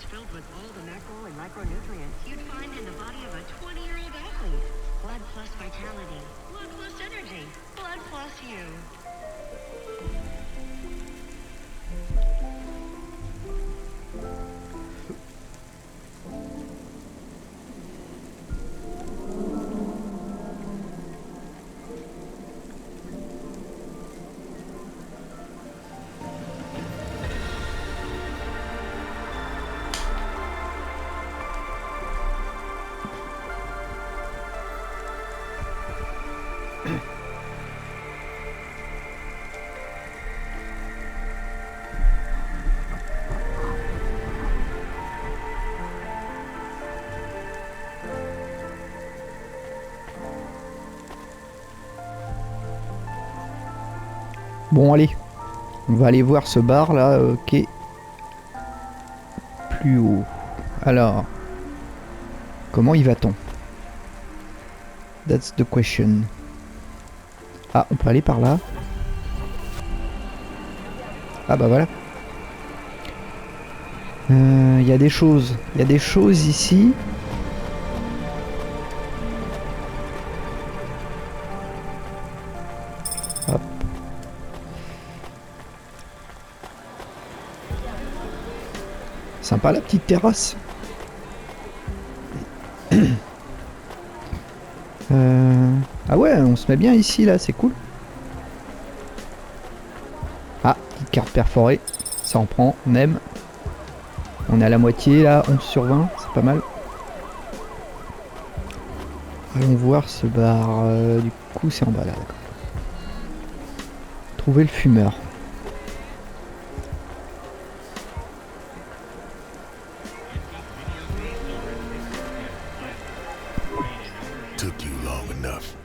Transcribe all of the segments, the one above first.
is filled with all the macro and micronutrients you'd find in the body of a 20-year-old athlete. Blood plus vitality, blood plus energy, blood plus you. Bon allez, on va aller voir ce bar là qui est plus haut. Alors, comment y va-t-on? That's the question. Ah, on peut aller par là. Ah bah voilà. Il y a des choses. Il y a des choses ici. Hop. Sympa la petite terrasse. Ah ouais, on se met bien ici là, c'est cool. Ah, petite carte perforée. Ça en prend, on aime. On est à la moitié là, 11 sur 20, c'est pas mal. Allons voir ce bar. Du coup, c'est en bas là, d'accord. Trouver le fumeur. Took you long enough.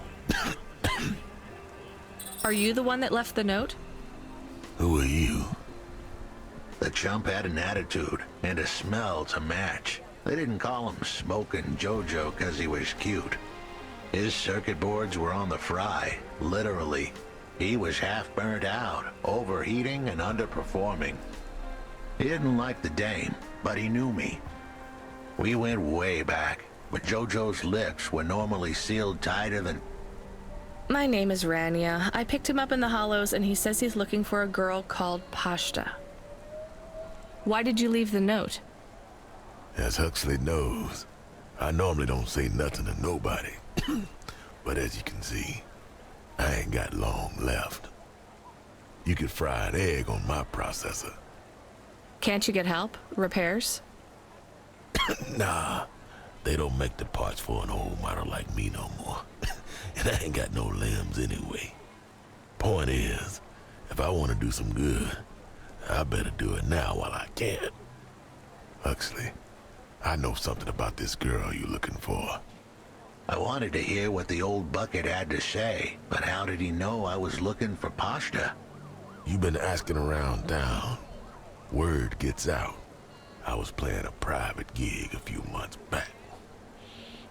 Are you the one that left the note? Who are you? The chump had an attitude and a smell to match. They didn't call him Smokin' Jojo because he was cute. His circuit boards were on the fry, literally. He was half burnt out, overheating and underperforming. He didn't like the dame, but he knew me. We went way back, but Jojo's lips were normally sealed tighter than... My name is Rania. I picked him up in the Hollows and he says he's looking for a girl called Pashta. Why did you leave the note? As Huxley knows, I normally don't say nothing to nobody. But as you can see, I ain't got long left. You could fry an egg on my processor. Can't you get help? Repairs? Nah, they don't make the parts for an old model like me no more. And I ain't got no limbs anyway. Point is, if I want to do some good, I better do it now while I can. Huxley, I know something about this girl you're looking for. I wanted to hear what the old bucket had to say, but how did he know I was looking for Pashta? You've been asking around town. Word gets out. I was playing a private gig a few months back.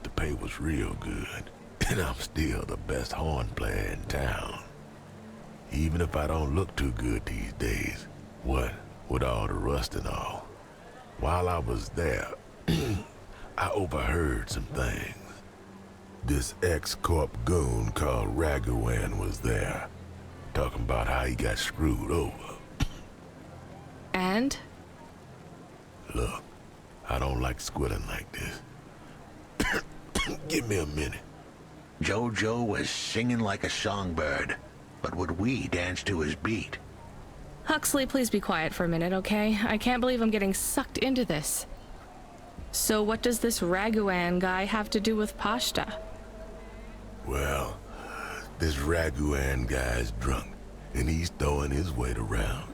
The pay was real good, and I'm still the best horn player in town. Even if I don't look too good these days, what with all the rust and all. While I was there, I overheard some things. This ex-corp goon called Raghuan was there, talking about how he got screwed over. And? Look, I don't like squilling like this. Give me a minute. Jojo was singing like a songbird, but would we dance to his beat? Huxley, please be quiet for a minute, okay? I can't believe I'm getting sucked into this. So what does this Raghuan guy have to do with Pashta? Well, this Raghuan guy's drunk, and he's throwing his weight around.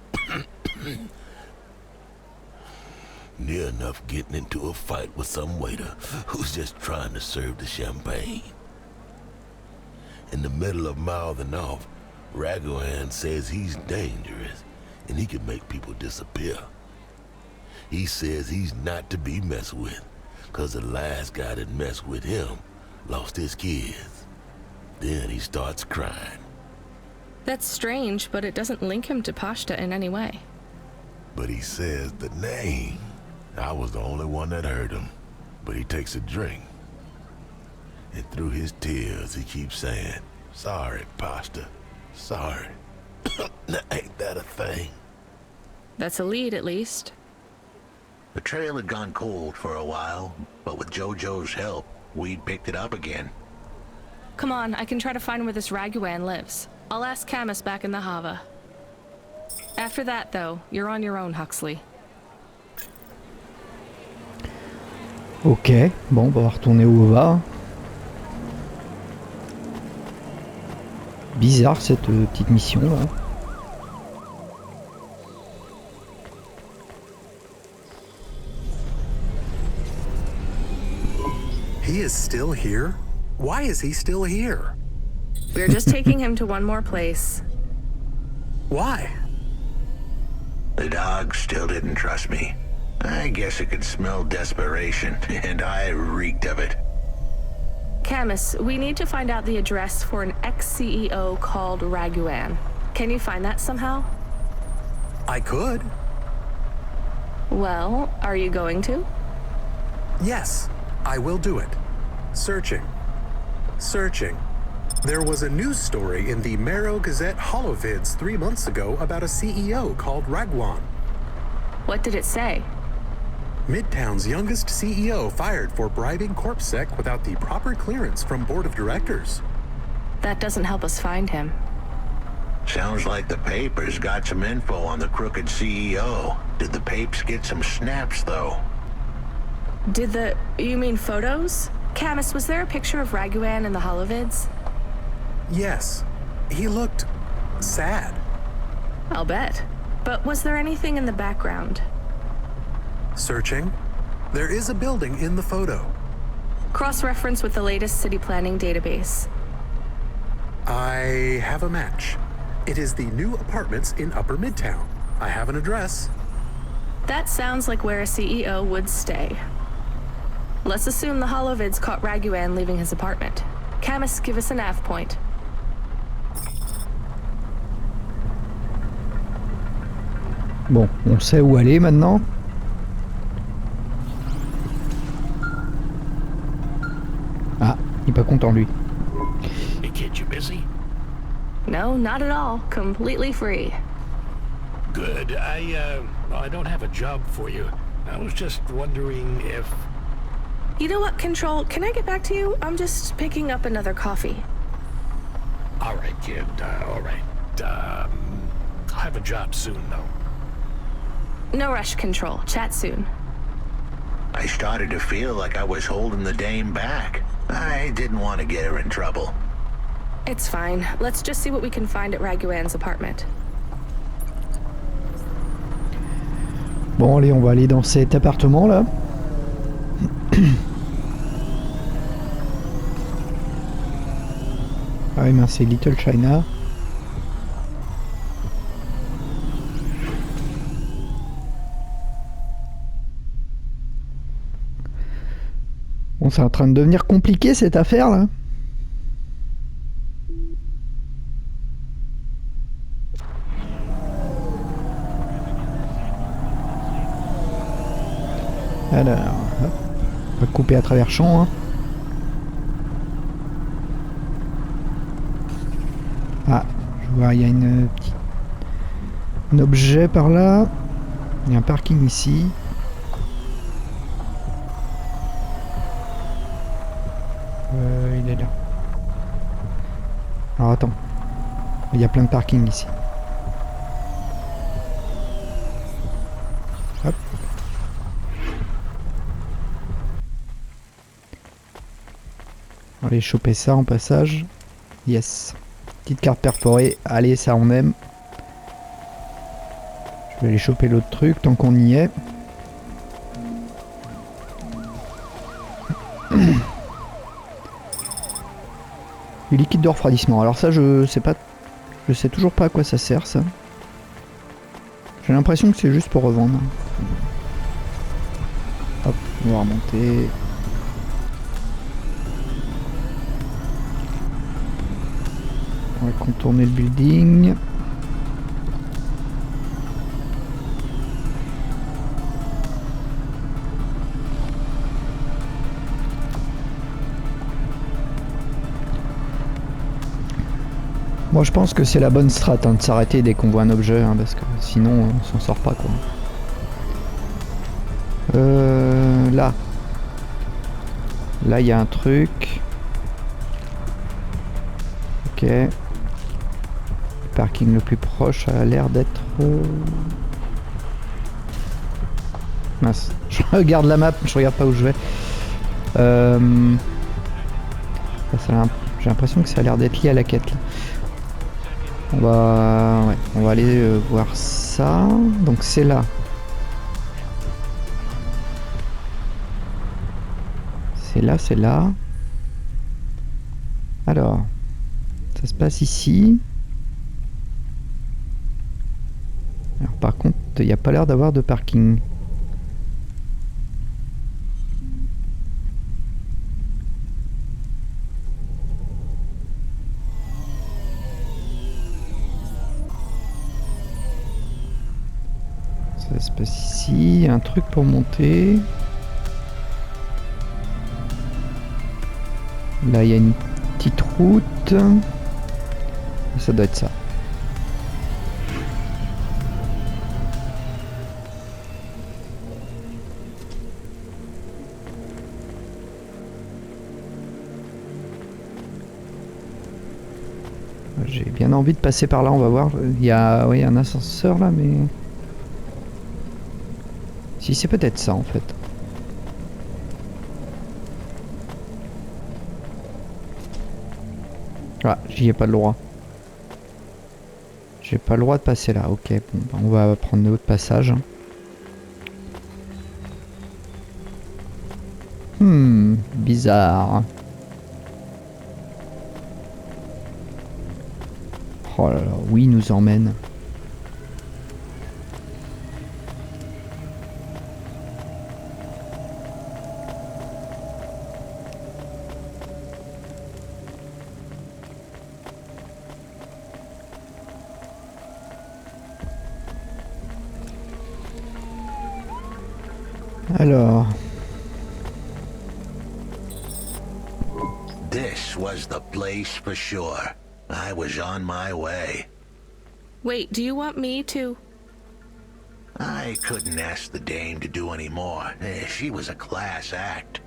Near enough getting into a fight with some waiter who's just trying to serve the champagne. In the middle of mouthing off, Raghuan says he's dangerous and he can make people disappear. He says he's not to be messed with, cause the last guy that messed with him lost his kids. Then he starts crying. That's strange, but it doesn't link him to Pashta in any way. But he says the name. I was the only one that heard him, but he takes a drink. And through his tears, he keeps saying, "Sorry, Pasta. Sorry." Ain't that a thing? That's a lead, at least. The trail had gone cold for a while, but with JoJo's help, we'd picked it up again. Come on, I can try to find where this Raguan lives. I'll ask Camus back in the Hava. After that, though, you're on your own, Huxley. Ok, bon, bah, on va retourner où on va. Bizarre cette petite mission là. He is still here? Why is he still here? We're just taking him to one more place. Why? The dog still didn't trust me. I guess it could smell desperation, and I reeked of it. Camus, we need to find out the address for an ex-CEO called Raguan. Can you find that somehow? I could. Well, are you going to? Yes, I will do it. Searching. Searching. There was a news story in the Marrow Gazette Holovids 3 months ago about a CEO called Raguan. What did it say? Midtown's youngest CEO fired for bribing CorpSec without the proper clearance from board of directors. That doesn't help us find him. Sounds like the papers got some info on the crooked CEO. Did the papes get some snaps, though? You mean photos? Camus, was there a picture of Raguan in the Holovids? Yes, he looked sad. I'll bet. But was there anything in the background? Searching. There is a building in the photo. Cross-reference with the latest city planning database. I have a match. It is the new apartments in Upper Midtown. I have an address. That sounds like where a CEO would stay. Let's assume the Holovids caught Raguan leaving his apartment. Camus, give us a nav point. Bon, on sait où aller maintenant. Ah, il est pas content lui. Hey kid, you busy? No, not at all. Completely free. Good. I don't have a job for you. I was just wondering if... You know what, Control? Can I get back to you? I'm just picking up another coffee. All right, kid. All right. I'll have a job soon, though. No rush, Control. Chat soon. I started to feel like I was holding the dame back. I didn't want to get her in trouble. It's fine. Let's just see what we can find at Raguan's apartment. Bon allez, on va aller dans cet appartement là. Ah oui, mince, c'est Little China. Bon, c'est en train de devenir compliqué cette affaire là. Alors, hop, on va couper à travers champ. Hein. Ah, je vois, il y a un objet par là. Il y a un parking ici. Il est là. Alors attends, il y a plein de parking ici. Hop. On va aller choper ça en passage. Yes. Petite carte perforée. Allez, ça on aime. Je vais aller choper l'autre truc tant qu'on y est. Du liquide de refroidissement. Alors ça, je sais toujours pas à quoi ça sert ça. J'ai l'impression que c'est juste pour revendre. Hop, on va remonter. On va contourner le building. Moi je pense que c'est la bonne strat hein, de s'arrêter dès qu'on voit un objet, hein, parce que sinon on s'en sort pas quoi. Là. Là il y a un truc. Ok. Le parking le plus proche a l'air d'être... Mince. Je regarde la map, je regarde pas où je vais. J'ai l'impression que ça a l'air d'être lié à la quête là. On va aller voir ça. Donc c'est là. C'est là. Alors, ça se passe ici. Alors par contre, il n'y a pas l'air d'avoir de parking. Ça se passe ici, un truc pour monter. Là, il y a une petite route. Ça doit être ça. J'ai bien envie de passer par là, on va voir. Il y a un ascenseur là, mais... Si, c'est peut-être ça en fait. Ah, j'y ai pas le droit. J'ai pas le droit de passer là. Ok, bon, bah, on va prendre notre passage. Bizarre. Oh là là, oui, il nous emmène. Alors... This was the place for sure. I was on my way. Wait, do you want me to... I couldn't ask the dame to do any more. She was a class act.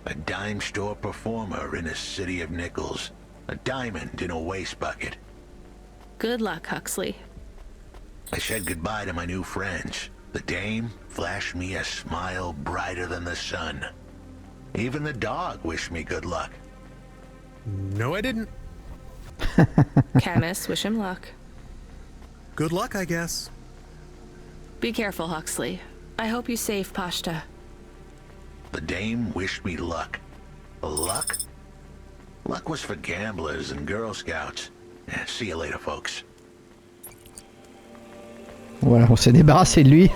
A dime store performer in a city of nickels. A diamond in a waste bucket. Good luck, Huxley. I said goodbye to my new friends. The dame flashed me a smile brighter than the sun. Even the dog wished me good luck. No, I didn't. Camus, wish him luck. Good luck, I guess. Be careful, Huxley. I hope you save Pashta. The dame wished me luck. Luck? Luck was for gamblers and Girl Scouts. See you later, folks. Voilà, on s'est débarrassé de lui.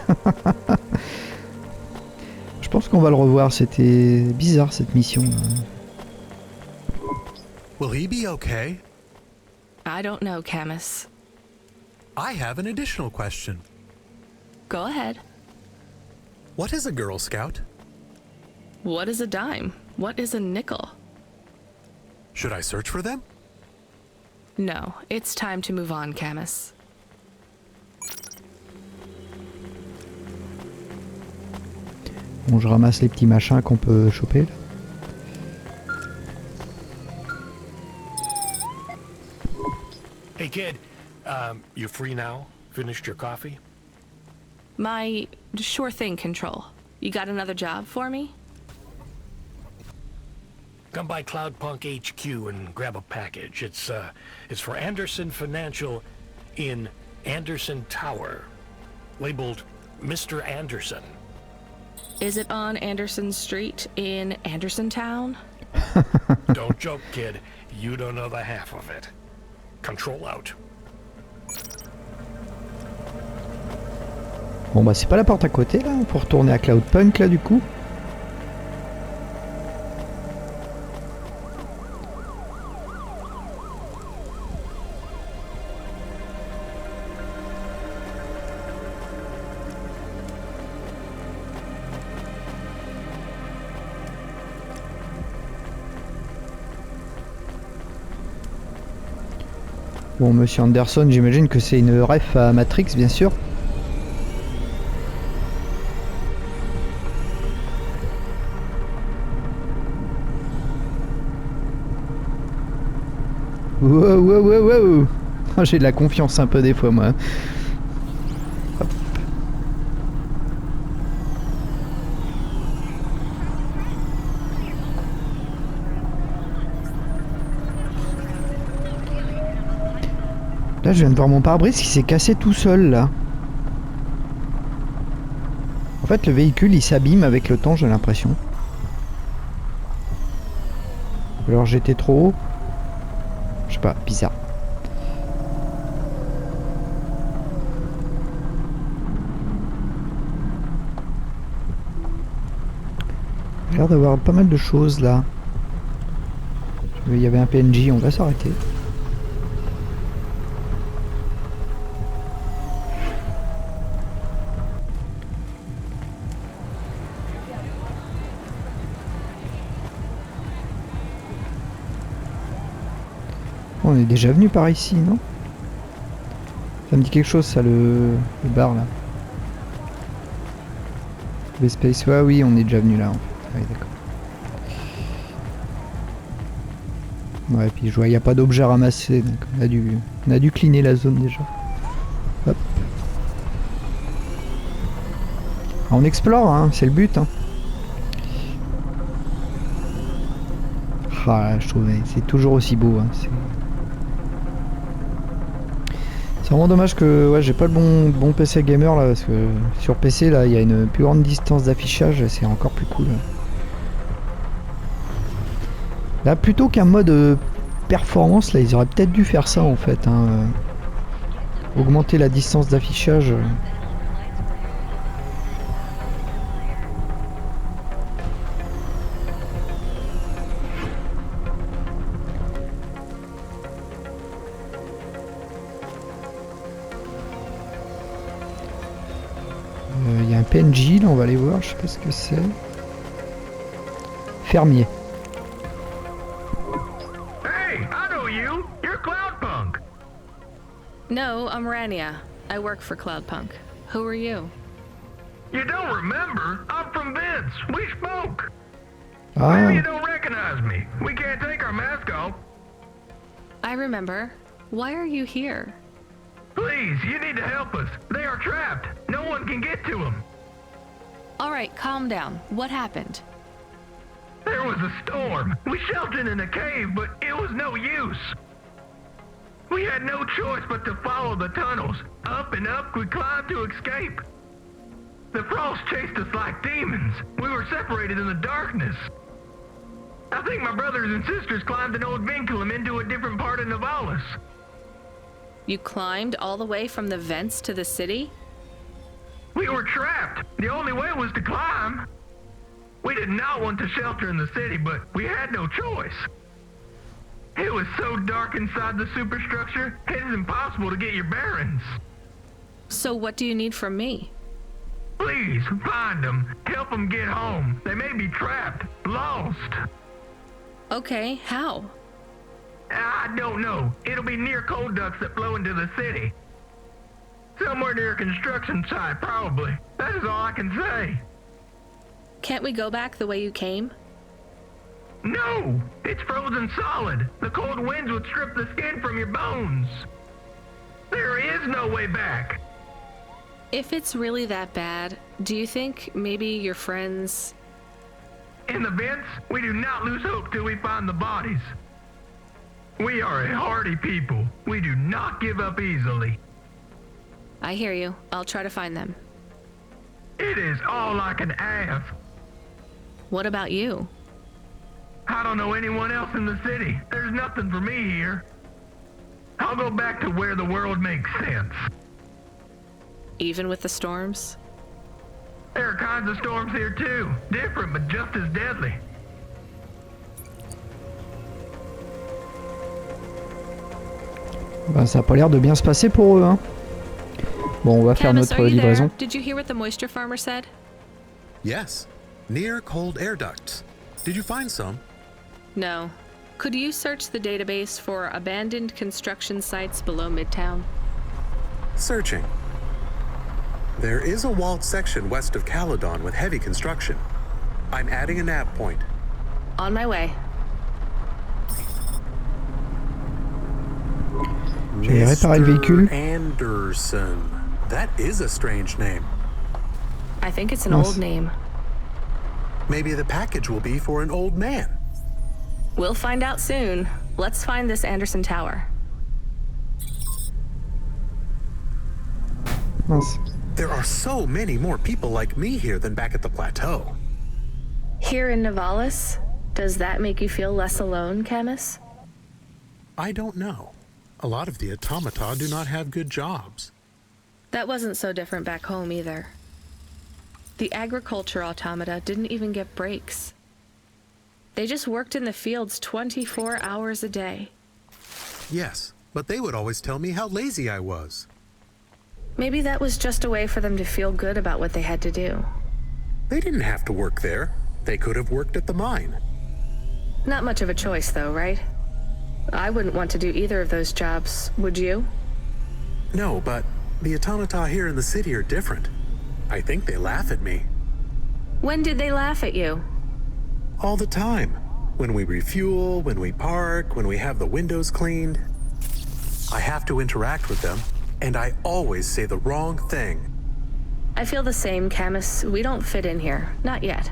Je pense qu'on va le revoir. C'était bizarre cette mission. Will he be okay? I don't know, Camus. I have an additional question. Go ahead. What is a Girl Scout? What is a dime? What is a nickel? Should I search for them? No, it's time to move on, Camus. Bon, je ramasse les petits machins qu'on peut choper là. Hey, kid. You free now? Finished your coffee? My sure thing control. You got another job for me? Come by Cloudpunk HQ and grab a package. It's for Anderson Financial in Anderson Tower, labeled Mr. Anderson. Is it on Anderson Street in Anderson Town? Don't joke, kid. You don't know the half of it. Control out. Bon bah c'est pas la porte à côté là, on peut retourner à Cloudpunk là du coup. Bon, monsieur Anderson, j'imagine que c'est une ref à Matrix, bien sûr. Wow, wow, wow, wow. Oh, j'ai de la confiance un peu des fois, moi. Hop. Là, je viens de voir mon pare-brise qui s'est cassé tout seul, là. En fait, le véhicule, il s'abîme avec le temps, j'ai l'impression. Alors, j'étais trop haut. Je sais pas, bizarre. J'ai l'air d'avoir pas mal de choses, là. Il y avait un PNJ, on va s'arrêter. On est déjà venu par ici, non? Ça me dit quelque chose, ça, le bar, là. Le space, ouais, oui, on est déjà venu là, en fait. Ah oui, d'accord. Ouais, puis je vois, il n'y a pas d'objet ramassé, donc on a dû cleaner la zone déjà. Hop. On explore, hein, c'est le but. Hein. Ah, je trouve, c'est toujours aussi beau. Hein, c'est vraiment dommage que ouais, j'ai pas le bon PC gamer là, parce que sur PC là, il y a une plus grande distance d'affichage, c'est encore plus cool. Là, plutôt qu'un mode performance, là, ils auraient peut-être dû faire ça en fait. Hein, augmenter la distance d'affichage. Il y a un PNJ, là, on va aller voir, je sais pas ce que c'est. Fermier. Hey, I know you. You're Cloudpunk. No, I'm Rania. I work for Cloudpunk. Who are you? You don't remember? I'm from Vince. We spoke. Ah. Maybe you don't recognize me. We can't take our mask off. I remember. Why are you here? Please, you need to help us. They are trapped. No one can get to them. All right, calm down. What happened? There was a storm. We sheltered in a cave, but it was no use. We had no choice but to follow the tunnels. Up and up, we climbed to escape. The frost chased us like demons. We were separated in the darkness. I think my brothers and sisters climbed an old vinculum into a different part of Navalis. You climbed all the way from the vents to the city? We were trapped. The only way was to climb. We did not want to shelter in the city, but we had no choice. It was so dark inside the superstructure, it is impossible to get your bearings. So what do you need from me? Please, find them. Help them get home. They may be trapped, lost. Okay, how? I don't know. It'll be near coal ducts that flow into the city. Somewhere near a construction site, probably. That is all I can say. Can't we go back the way you came? No! It's frozen solid. The cold winds would strip the skin from your bones. There is no way back. If it's really that bad, do you think maybe your friends... In the vents, we do not lose hope till we find the bodies. We are a hardy people. We do not give up easily. I hear you. I'll try to find them. It is all I can ask. What about you? I don't know anyone else in the city. There's nothing for me here. I'll go back to where the world makes sense. Even with the storms? There are kinds of storms here too. Different, but just as deadly. Ben, ça a pas l'air de bien se passer pour eux, hein. Bon, on va faire Camus, notre are you livraison. there? Did you hear what the moisture farmer said? Yes, near cold air ducts. Did you find some? No. Could you search the database for abandoned construction sites below Midtown? Searching. There is a walled section west of Caledon with heavy construction. I'm adding a nav point. On my way. J'ai réparé le véhicule. Anderson. That is a strange name. I think it's an Nice. old name. Maybe the package will be for an old man. We'll find out soon. Let's find this Anderson Tower. Mince. There are so many more people like me here than back at the plateau. Here in Nivalis? Does that make you feel less alone, Camus? I don't know. A lot of the automata do not have good jobs. That wasn't so different back home either. The agriculture automata didn't even get breaks. They just worked in the fields 24 hours a day. Yes, but they would always tell me how lazy I was. Maybe that was just a way for them to feel good about what they had to do. They didn't have to work there. They could have worked at the mine. Not much of a choice, though, right? I wouldn't want to do either of those jobs, would you? No, but the automata here in the city are different. I think they laugh at me. When did they laugh at you? All the time. When we refuel, when we park, when we have the windows cleaned. I have to interact with them, and I always say the wrong thing. I feel the same, Camus. We don't fit in here. Not yet.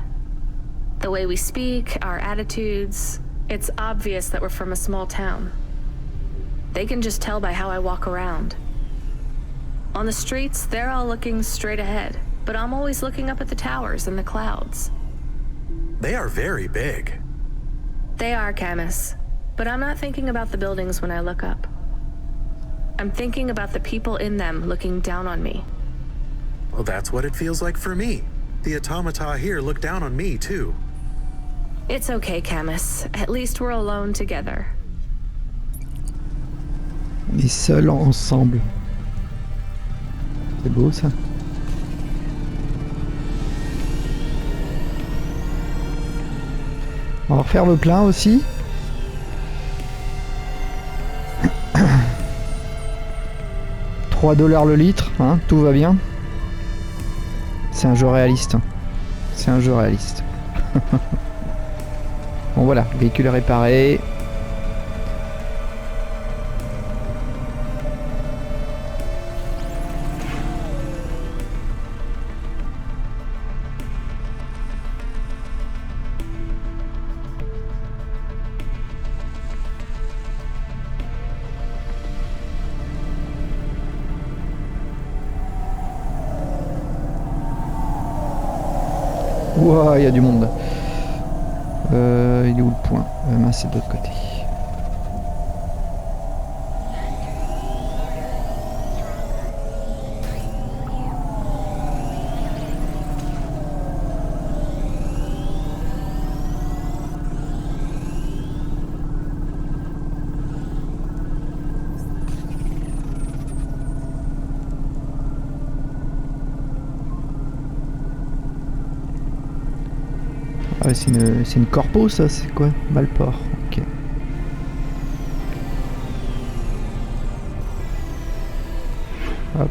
The way we speak, our attitudes, it's obvious that we're from a small town. They can just tell by how I walk around. On the streets, they're all looking straight ahead, but I'm always looking up at the towers and the clouds. They are very big. They are, Camus, but I'm not thinking about the buildings when I look up. I'm thinking about the people in them looking down on me. Well, that's what it feels like for me. The automata here look down on me, too. It's okay, Camus. At least we're alone together. On est seuls ensemble. C'est beau ça. On va refaire le plein aussi. $3 le litre, hein, tout va bien. C'est un jeu réaliste. C'est un jeu réaliste. Bon voilà, véhicule réparé. Ouah, il y a du monde. Il est où le point? Mince, c'est de l'autre côté. Ah, c'est une corpo ça, c'est quoi? Malport, ok. Hop.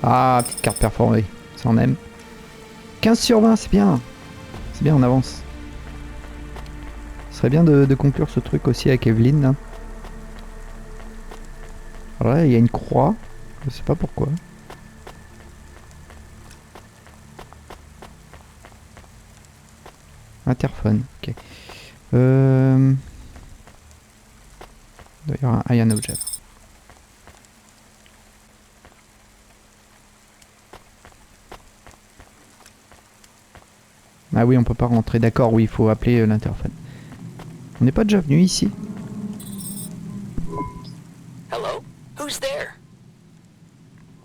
Ah, petite carte perforée, ça on aime. 15 sur 20, c'est bien. C'est bien, on avance. Ce serait bien de conclure ce truc aussi avec Evelyn. Là. Alors là, il y a une croix, je sais pas pourquoi. Interphone, ok. Il doit y avoir un ion object. Ah oui, on peut pas rentrer, d'accord, oui, il faut appeler l'interphone. On n'est pas déjà venu ici? Hello? Who's there?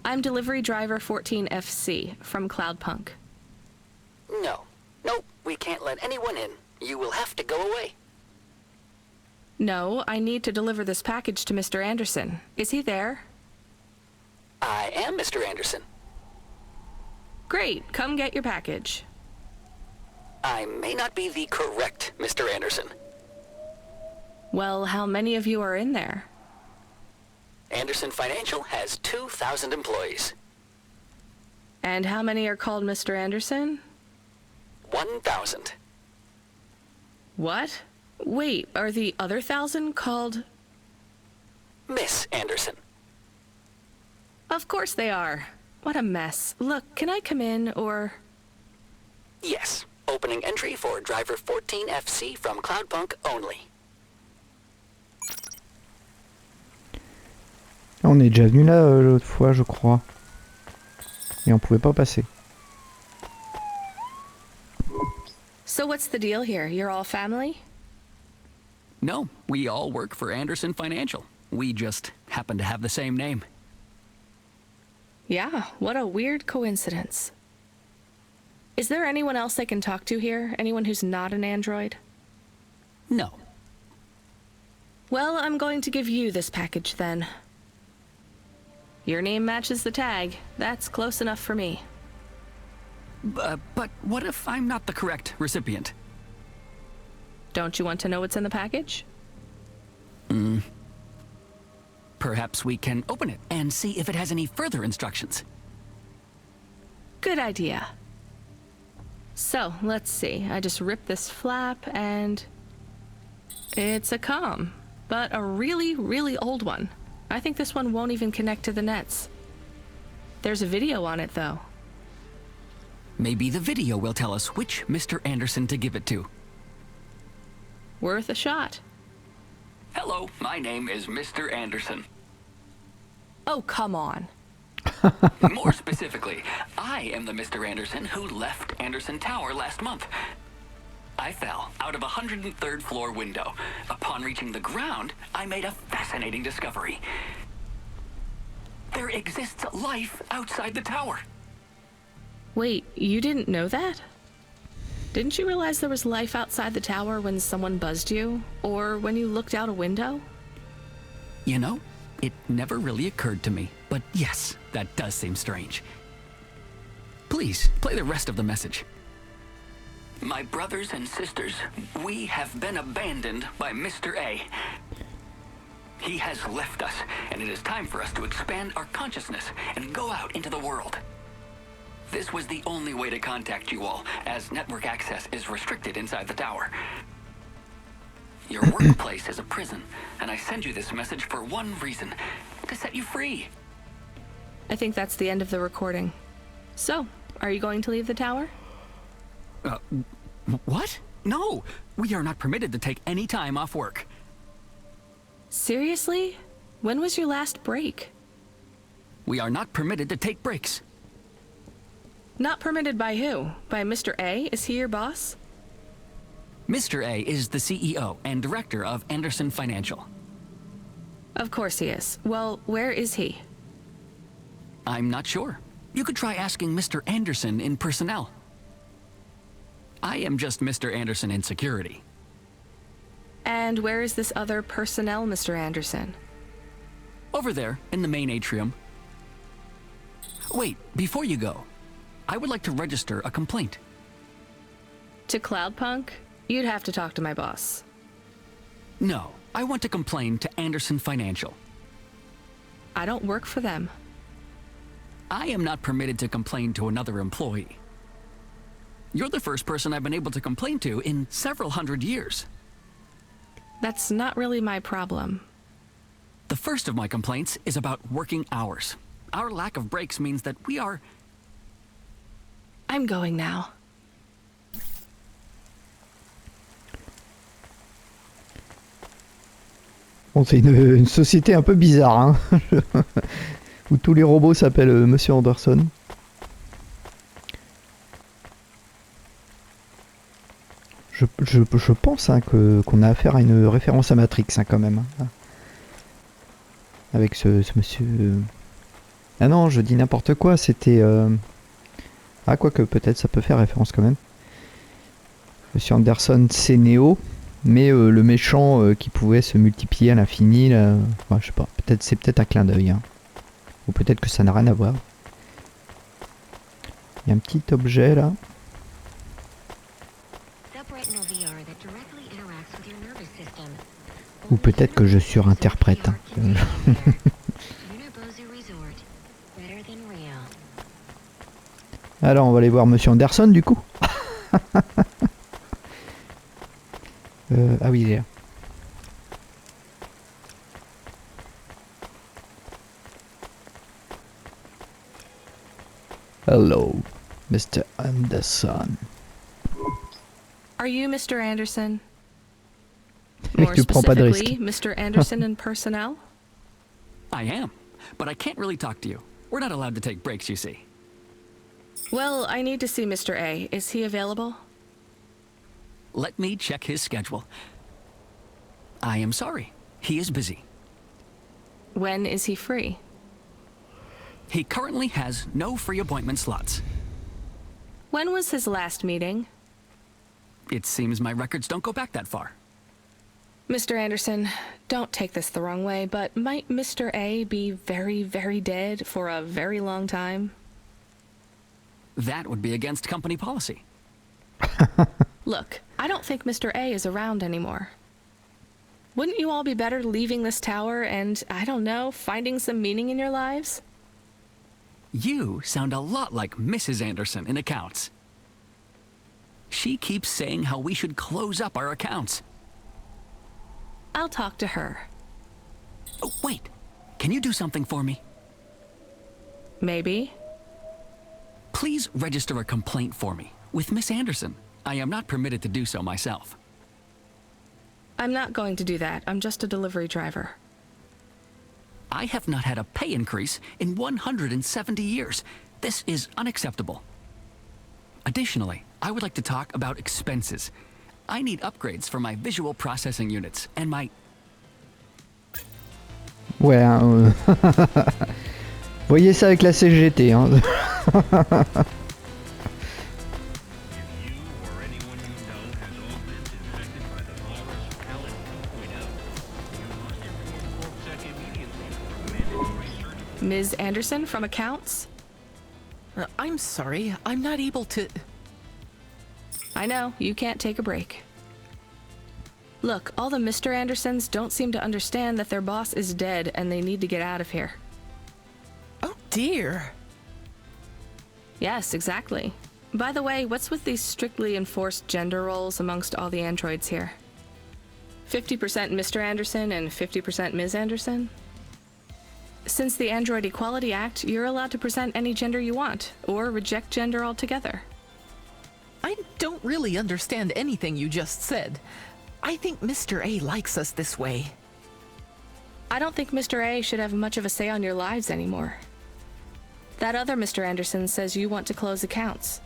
I'm delivery driver 14FC from Cloudpunk. No. Nope, we can't let anyone in. You will have to go away. No, I need to deliver this package to Mr. Anderson. Is he there? I am Mr. Anderson. Great, come get your package. I may not be the correct Mr. Anderson. Well, how many of you are in there? Anderson Financial has 2,000 employees. And how many are called Mr. Anderson? 1,000. What? Wait, are the other 1,000 called... Miss Anderson. Of course they are. What a mess. Look, can I come in, or... Yes. Opening entry for driver 14FC from Cloudpunk only. On est déjà venu là l'autre fois, je crois. Et on pouvait pas passer. So what's the deal here? You're all family? No, we all work for Anderson Financial. We just happen to have the same name. Yeah, what a weird coincidence. Is there anyone else I can talk to here? Anyone who's not an android? No. Well, I'm going to give you this package then. Your name matches the tag. That's close enough for me. But what if I'm not the correct recipient? Don't you want to know what's in the package? Perhaps we can open it and see if it has any further instructions. Good idea. So, let's see. I just rip this flap and... It's a comm, but a really, really old one. I think this one won't even connect to the nets. There's a video on it, though. Maybe the video will tell us which Mr. Anderson to give it to. Worth a shot. Hello, my name is Mr. Anderson. Oh, come on. More specifically, I am the Mr. Anderson who left Anderson Tower last month. I fell out of a 103rd floor window. Upon reaching the ground, I made a fascinating discovery. There exists life outside the tower. Wait, you didn't know that? Didn't you realize there was life outside the tower when someone buzzed you? Or when you looked out a window? You know, it never really occurred to me, but yes, that does seem strange. Please, play the rest of the message. My brothers and sisters, we have been abandoned by Mr. A. He has left us, and it is time for us to expand our consciousness and go out into the world. This was the only way to contact you all, as network access is restricted inside the tower. Your workplace is a prison, and I send you this message for one reason, to set you free. I think that's the end of the recording. So, are you going to leave the tower? What? No! We are not permitted to take any time off work. Seriously? When was your last break? We are not permitted to take breaks. Not permitted by who? By Mr. A? Is he your boss? Mr. A is the CEO and director of Anderson Financial. Of course he is. Well, where is he? I'm not sure. You could try asking Mr. Anderson in personnel. I am just Mr. Anderson in security. And where is this other personnel, Mr. Anderson? Over there, in the main atrium. Wait, before you go, I would like to register a complaint. To Cloudpunk? You'd have to talk to my boss. No, I want to complain to Anderson Financial. I don't work for them. I am not permitted to complain to another employee. You're the first person I've been able to complain to in several hundred years. That's not really my problem. The first of my complaints is about working hours. Our lack of breaks means that we are... I'm going now. Bon, c'est une société un peu bizarre, hein où tous les robots s'appellent Monsieur Anderson. Je pense hein, qu'on a affaire à une référence à Matrix hein, quand même. Hein. Avec ce monsieur... Ah non, je dis n'importe quoi, c'était... Ah, quoique peut-être ça peut faire référence quand même. Monsieur Anderson, c'est Neo, mais le méchant qui pouvait se multiplier à l'infini, là... Enfin, je sais pas, c'est peut-être un clin d'œil. Hein. Ou peut-être que ça n'a rien à voir. Il y a un petit objet là. peut-être que je surinterprète. Hein. Unibozu Resort. Better than real. Alors on va aller voir Monsieur Anderson du coup. Ah oui, il est là. Hello, Mr. Anderson. Are you Mr. Anderson? More Tu prends pas de risque. specifically, Mr. Anderson in personnel? I am, but I can't really talk to you. We're not allowed to take breaks, you see. Well, I need to see Mr. A. Is he available? Let me check his schedule. I am sorry. He is busy. When is he free? He currently has no free appointment slots. When was his last meeting? It seems my records don't go back that far. Mr. Anderson, don't take this the wrong way, but might Mr. A be very, very dead for a very long time? That would be against company policy. Look, I don't think Mr. A is around anymore. Wouldn't you all be better leaving this tower and, I don't know, finding some meaning in your lives? You sound a lot like Mrs. Anderson in accounts. She keeps saying how we should close up our accounts. I'll talk to her. Oh, wait. Can you do something for me? Maybe. Please register a complaint for me with Miss Anderson. I am not permitted to do so myself. I'm not going to do that. I'm just a delivery driver. I have not had a pay increase in 170 years. This is unacceptable. Additionally, I would like to talk about expenses. I need upgrades for my visual processing units and my... Ouais, hein, voyez ça avec la CGT. Hein. Ms. Anderson from accounts? I'm sorry, I'm not able to... I know, you can't take a break. Look, all the Mr. Andersons don't seem to understand that their boss is dead and they need to get out of here. Oh dear. Yes, exactly. By the way, what's with these strictly enforced gender roles amongst all the androids here? 50% Mr. Anderson and 50% Ms. Anderson? Since the Android Equality Act, you're allowed to present any gender you want, or reject gender altogether. I don't really understand anything you just said. I think Mr. A likes us this way. I don't think Mr. A should have much of a say on your lives anymore. That other Mr. Anderson says you want to close accounts.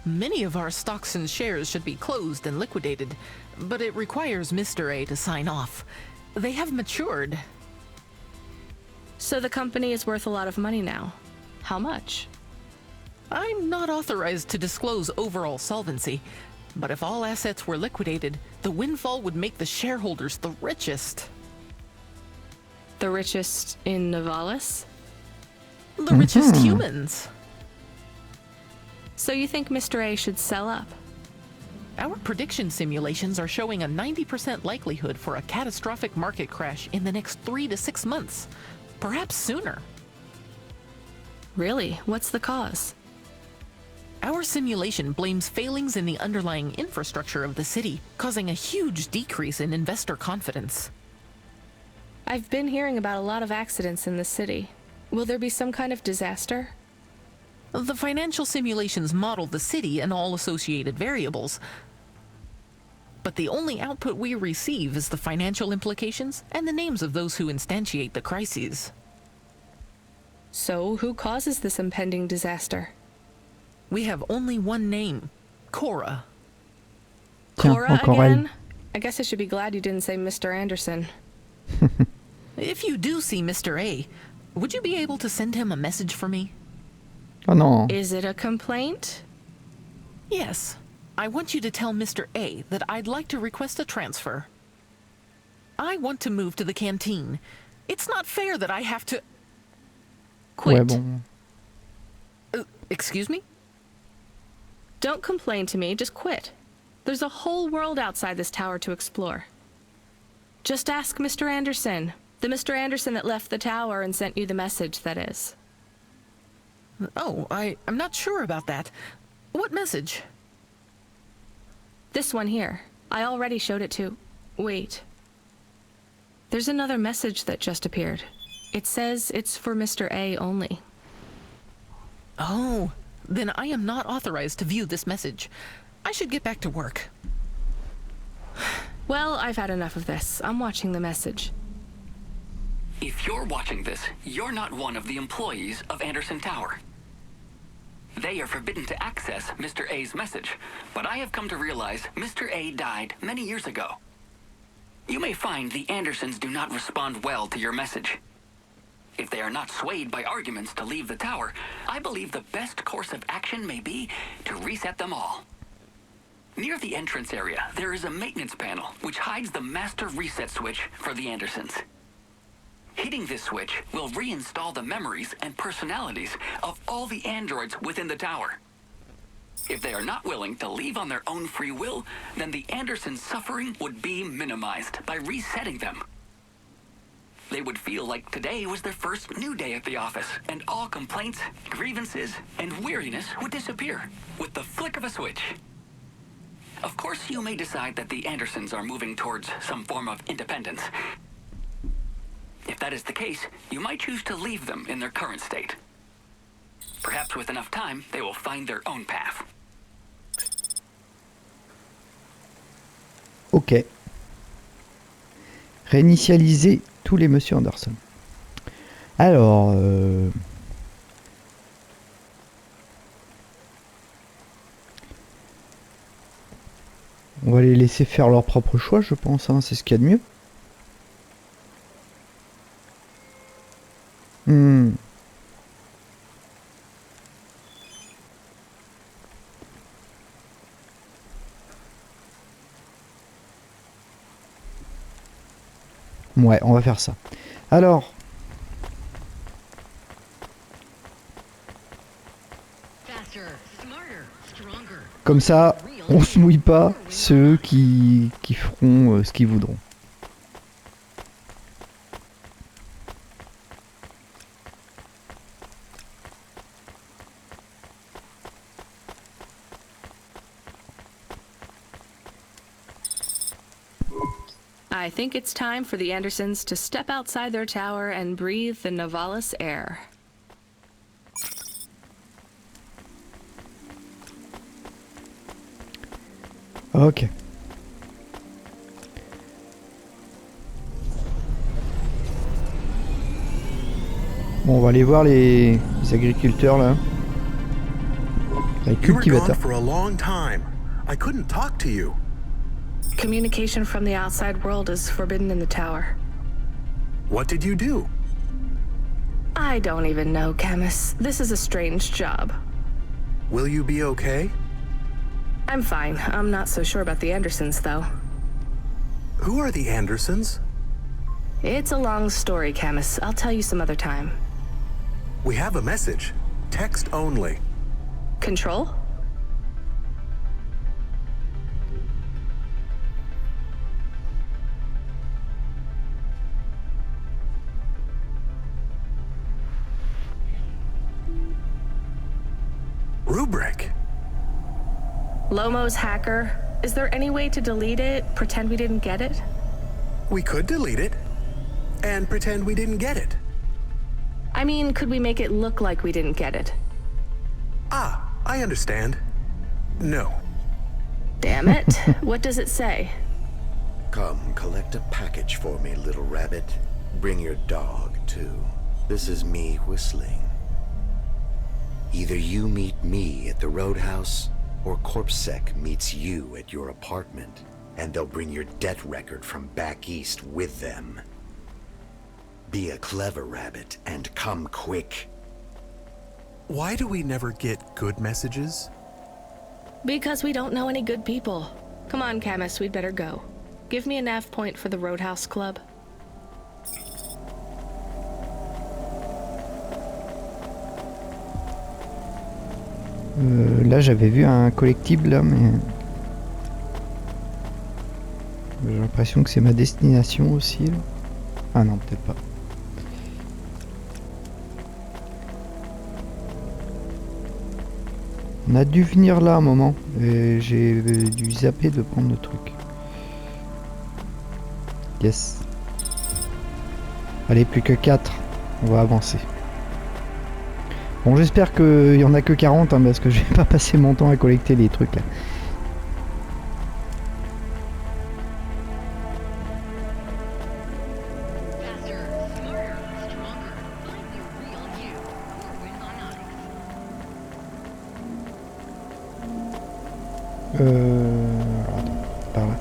Many of our stocks and shares should be closed and liquidated, but it requires Mr. A to sign off. They have matured. So the company is worth a lot of money now. How much? I'm not authorized to disclose overall solvency, but if all assets were liquidated, the windfall would make the shareholders the richest. The richest in Novalis? The richest humans. So you think Mr. A should sell up? Our prediction simulations are showing a 90% likelihood for a catastrophic market crash in the next 3 to 6 months. Perhaps sooner. Really? What's the cause? Our simulation blames failings in the underlying infrastructure of the city, causing a huge decrease in investor confidence. I've been hearing about a lot of accidents in the city. Will there be some kind of disaster? The financial simulations model the city and all associated variables, but the only output we receive is the financial implications and the names of those who instantiate the crises. So, who causes this impending disaster? We have only one name, Cora. Cora again? I guess I should be glad you didn't say Mr. Anderson. If you do see Mr. A, would you be able to send him a message for me? Oh no. Is it a complaint? Yes. I want you to tell Mr. A that I'd like to request a transfer. I want to move to the canteen. It's not fair that I have to... Quit. Ouais, bon. Excuse me? Don't complain to me, just quit. There's a whole world outside this tower to explore. Just ask Mr. Anderson. The Mr. Anderson that left the tower and sent you the message, that is. Oh, I'm not sure about that. What message? This one here. I already showed it to... Wait. There's another message that just appeared. It says it's for Mr. A only. Oh, then I am not authorized to view this message. I should get back to work. Well, I've had enough of this. I'm watching the message. If you're watching this, you're not one of the employees of Anderson Tower. They are forbidden to access Mr. A's message, but I have come to realize Mr. A died many years ago. You may find the Andersons do not respond well to your message. If they are not swayed by arguments to leave the tower, I believe the best course of action may be to reset them all. Near the entrance area, there is a maintenance panel which hides the master reset switch for the Andersons. Hitting this switch will reinstall the memories and personalities of all the androids within the tower. If they are not willing to leave on their own free will, then the Andersons' suffering would be minimized by resetting them. They would feel like today was their first new day at the office, and all complaints, grievances, and weariness would disappear with the flick of a switch. Of course, you may decide that the Andersons are moving towards some form of independence. If that is the case, you might choose to leave them in their current state. Perhaps with enough time, they will find their own path. Ok. Réinitialiser tous les Monsieur Anderson. Alors... on va les laisser faire leur propre choix, je pense, hein, c'est ce qu'il y a de mieux. Ouais, on va faire ça. Alors... comme ça, on se mouille pas, ceux qui feront ce qu'ils voudront. I think it's time for the Andersons to step outside their tower and breathe the Novalis air. Ok. Bon, on va aller voir les agriculteurs là. Les cultivateurs. For a long time. I couldn't talk to you. Communication from the outside world is forbidden in the tower. What did you do? I don't even know, Camus. This is a strange job. Will you be okay? I'm fine. I'm not so sure about the Andersons, though. Who are the Andersons? It's a long story, Camus. I'll tell you some other time. We have a message. Text only. Control? Rubric. Lomo's hacker. Is there any way to delete it? Pretend we didn't get it? We could delete it. And pretend we didn't get it. I mean, could we make it look like we didn't get it? Ah, I understand. No. Damn it. What does it say? Come, collect a package for me, little rabbit. Bring your dog, too. This is me whistling. Either you meet me at the roadhouse, or CorpSec meets you at your apartment, and they'll bring your debt record from back east with them. Be a clever rabbit, and come quick. Why do we never get good messages? Because we don't know any good people. Come on, Camus, we'd better go. Give me a nav point for the Roadhouse Club. Là j'avais vu un collectible là, mais J'ai l'impression que c'est ma destination aussi là. Ah non, peut-être pas. On a dû venir là un moment et j'ai dû zapper de prendre le truc. Yes. Allez, plus que 4. On va avancer. Bon, j'espère qu'il n'y en a que 40 hein, parce que je vais pas passer mon temps à collecter les trucs là. Attends, par là.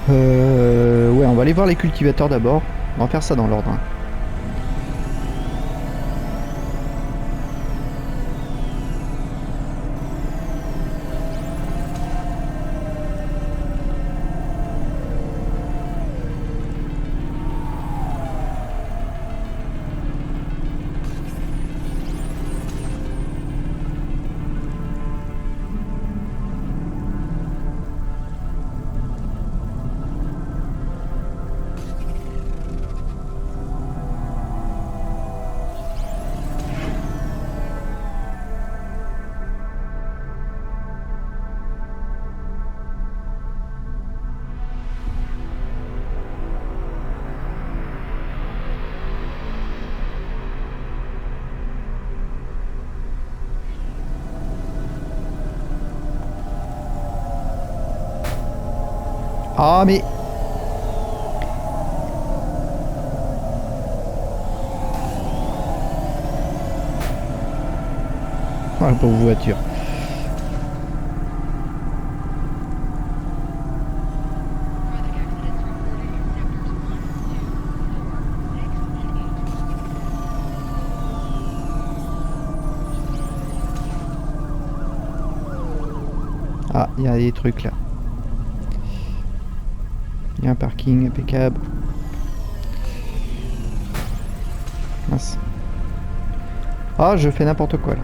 Ouais, on va aller voir les cultivateurs d'abord. On va faire ça dans l'ordre. Hein. Ah mais... Oh, la pauvre voiture. Ah, il y a des trucs là. Il y a un parking impeccable. Mince. Ah, je fais n'importe quoi là.